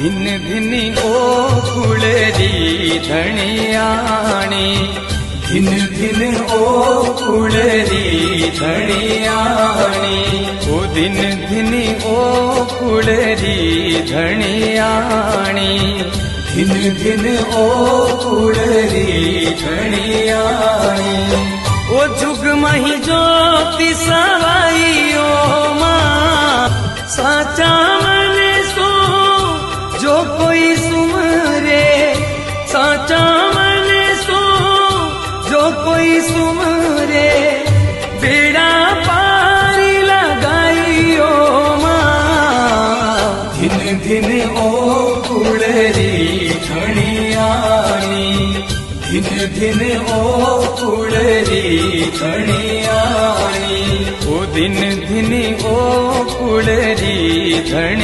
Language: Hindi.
धिन धिन ओ कुळरी धणियाणी, धिन धिन ओ कुळरी धणियाणी, ओ धिन धिन ओ कुळरी धणियाणी, धिन धिन ओ कुळरी धणियाणी। ओ जुग मही ज्योति सवाईओ मां, साचा मने सो जो कोई सुमरे, साचा मने सो जो कोई सुमरे, बेड़ा पारी लगाईओ मां, धिन धिन ओ कुळरी धणियाणी, धिन धिन ओ कुळरी धणियाणी, ओ धिन धिन ओ कुळरी धणियाणी।